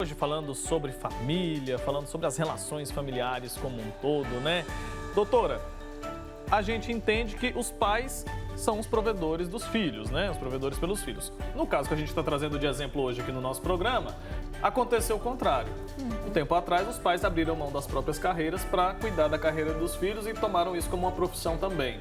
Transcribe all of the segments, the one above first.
Hoje falando sobre família, falando sobre as relações familiares como um todo, né? Doutora, a gente entende que os pais são os provedores dos filhos, né? Os provedores pelos filhos. No caso que a gente está trazendo de exemplo hoje aqui no nosso programa, aconteceu o contrário. Um tempo atrás, os pais abriram mão das próprias carreiras para cuidar da carreira dos filhos e tomaram isso como uma profissão também.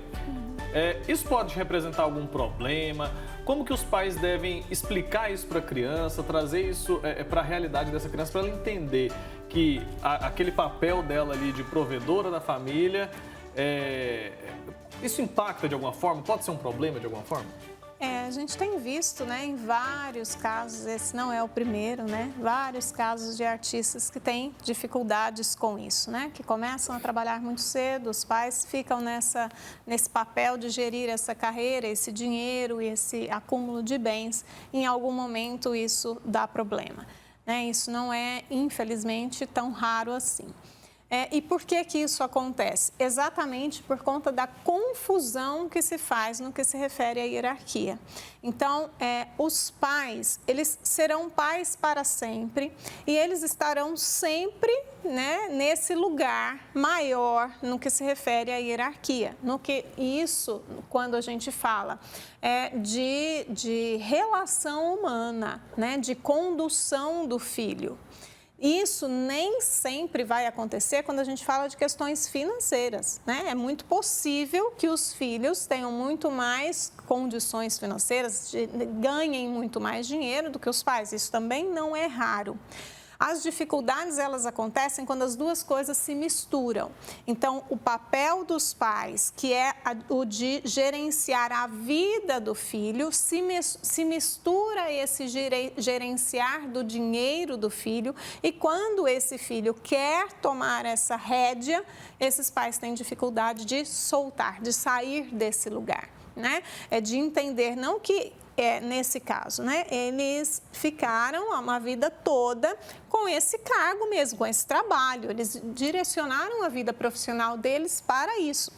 Isso pode representar algum problema? Como que os pais devem explicar isso para a criança, trazer isso para a realidade dessa criança, para ela entender que aquele papel dela ali de provedora da família, isso impacta de alguma forma? Pode ser um problema de alguma forma? A gente tem visto, né, em vários casos, esse não é o primeiro, né, vários casos de artistas que têm dificuldades com isso, né, que começam a trabalhar muito cedo, os pais ficam nesse papel de gerir essa carreira, esse dinheiro e esse acúmulo de bens, em algum momento isso dá problema, né, isso não é, infelizmente, tão raro assim. E por que isso acontece? Exatamente por conta da confusão que se faz no que se refere à hierarquia. Então, os pais, eles serão pais para sempre e eles estarão sempre, né, nesse lugar maior no que se refere à hierarquia. Isso, quando a gente fala de relação humana, né, de condução do filho. Isso nem sempre vai acontecer quando a gente fala de questões financeiras, né? É muito possível que os filhos tenham muito mais condições financeiras, ganhem muito mais dinheiro do que os pais. Isso também não é raro. As dificuldades, elas acontecem quando as duas coisas se misturam. Então, o papel dos pais, que é o de gerenciar a vida do filho, se mistura esse gerenciar do dinheiro do filho e quando esse filho quer tomar essa rédea, esses pais têm dificuldade de soltar, de sair desse lugar, né? De entender, não que... nesse caso, né, eles ficaram uma vida toda com esse cargo mesmo, com esse trabalho, eles direcionaram a vida profissional deles para isso.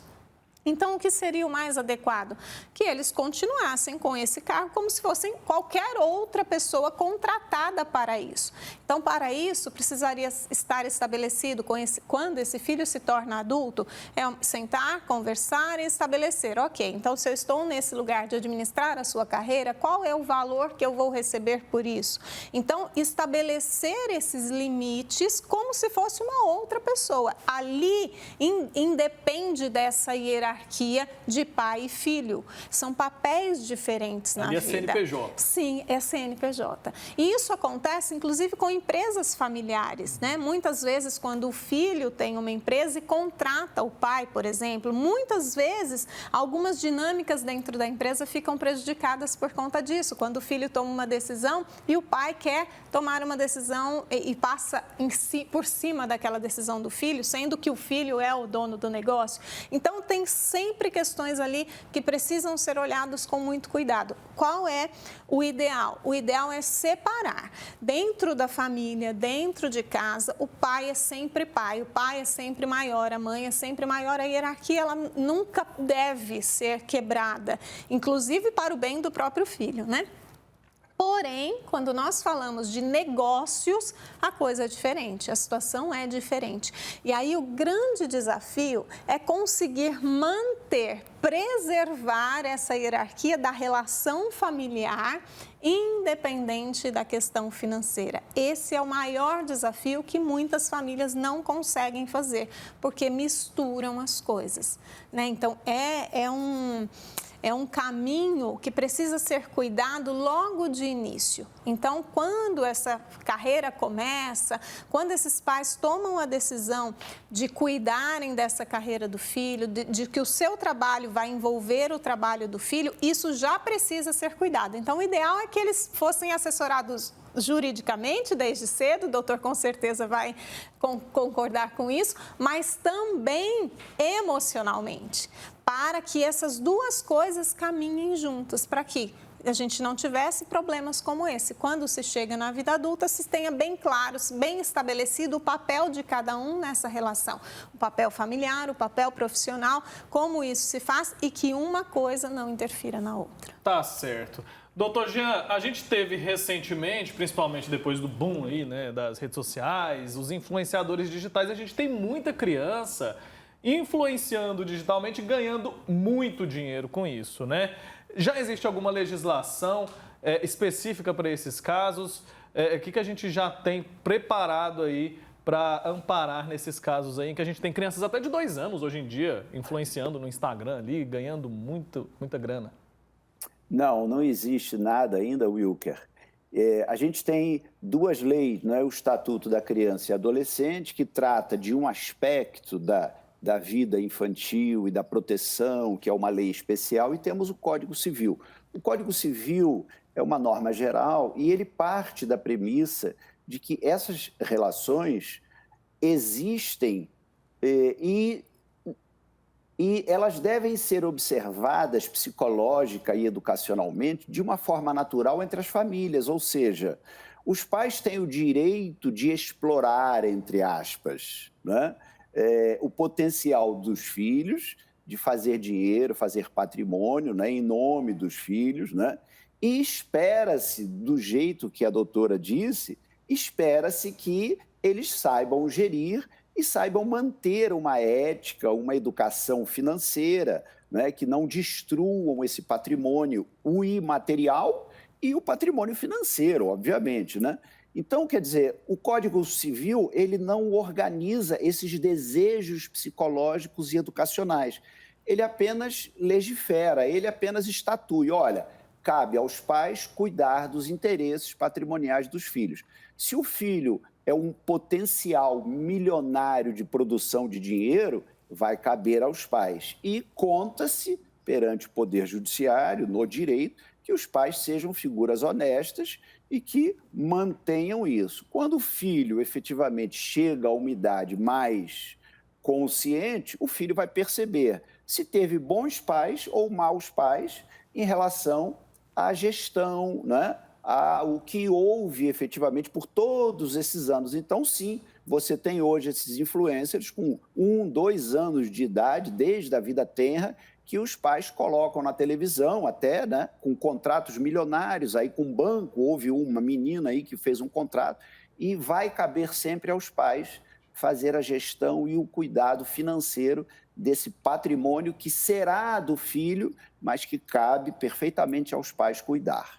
Então, o que seria o mais adequado? Que eles continuassem com esse cargo como se fossem qualquer outra pessoa contratada para isso. Então, para isso, precisaria estar estabelecido, quando esse filho se torna adulto, sentar, conversar e estabelecer, ok, então se eu estou nesse lugar de administrar a sua carreira, qual é o valor que eu vou receber por isso? Então, estabelecer esses limites como se fosse uma outra pessoa. Ali, independe dessa hierarquia de pai e filho. São papéis diferentes na vida. É CNPJ. Sim, é CNPJ. E isso acontece, inclusive, com empresas familiares, né? Muitas vezes, quando o filho tem uma empresa e contrata o pai, por exemplo, muitas vezes, algumas dinâmicas dentro da empresa ficam prejudicadas por conta disso. Quando o filho toma uma decisão e o pai quer tomar uma decisão e passa por cima daquela decisão do filho, sendo que o filho é o dono do negócio. Então, tem sempre questões ali que precisam ser olhadas com muito cuidado. Qual é o ideal? O ideal é separar. Dentro da família, dentro de casa, o pai é sempre pai, o pai é sempre maior, a mãe é sempre maior. A hierarquia, ela nunca deve ser quebrada, inclusive para o bem do próprio filho, né? Porém, quando nós falamos de negócios, a coisa é diferente, a situação é diferente. E aí o grande desafio é conseguir manter, preservar essa hierarquia da relação familiar, independente da questão financeira. Esse é o maior desafio que muitas famílias não conseguem fazer, porque misturam as coisas, né? Então, é um caminho que precisa ser cuidado logo de início. Então, quando essa carreira começa, quando esses pais tomam a decisão de cuidarem dessa carreira do filho, de que o seu trabalho vai envolver o trabalho do filho, isso já precisa ser cuidado. Então, o ideal é que eles fossem assessorados juridicamente desde cedo, o doutor com certeza vai concordar com isso, mas também emocionalmente, para que essas duas coisas caminhem juntas, para que a gente não tivesse problemas como esse. Quando se chega na vida adulta, se tenha bem claro, bem estabelecido o papel de cada um nessa relação. O papel familiar, o papel profissional, como isso se faz e que uma coisa não interfira na outra. Tá certo. Doutor Jean, a gente teve recentemente, principalmente depois do boom aí, né, das redes sociais, os influenciadores digitais, a gente tem muita criança influenciando digitalmente e ganhando muito dinheiro com isso, né? Já existe alguma legislação específica para esses casos? O que a gente já tem preparado aí para amparar nesses casos aí, em que a gente tem crianças até de 2 anos hoje em dia influenciando no Instagram ali, ganhando muita grana? Não existe nada ainda, Wilker. A gente tem 2 leis, não é? O Estatuto da Criança e Adolescente, que trata de um aspecto da vida infantil e da proteção, que é uma lei especial, e temos o Código Civil. O Código Civil é uma norma geral e ele parte da premissa de que essas relações existem e elas devem ser observadas psicológica e educacionalmente de uma forma natural entre as famílias, ou seja, os pais têm o direito de explorar, entre aspas, né, o potencial dos filhos de fazer dinheiro, fazer patrimônio, né, em nome dos filhos, né, e espera-se, do jeito que a doutora disse, espera-se que eles saibam gerir e saibam manter uma ética, uma educação financeira, né, que não destruam esse patrimônio, o imaterial e o patrimônio financeiro, obviamente, né? Então, quer dizer, o Código Civil, ele não organiza esses desejos psicológicos e educacionais. Ele apenas legifera, ele apenas estatui. Olha, cabe aos pais cuidar dos interesses patrimoniais dos filhos. Se o filho é um potencial milionário de produção de dinheiro, vai caber aos pais. E conta-se, perante o Poder Judiciário, no direito, que os pais sejam figuras honestas e que mantenham isso. Quando o filho efetivamente chega a uma idade mais consciente, o filho vai perceber se teve bons pais ou maus pais em relação à gestão, né? O que houve efetivamente por todos esses anos. Então, sim, você tem hoje esses influencers com 1, 2 anos de idade, desde a vida tenra, que os pais colocam na televisão até, né, com contratos milionários, aí com banco, houve uma menina aí que fez um contrato, e vai caber sempre aos pais fazer a gestão e o cuidado financeiro desse patrimônio que será do filho, mas que cabe perfeitamente aos pais cuidar.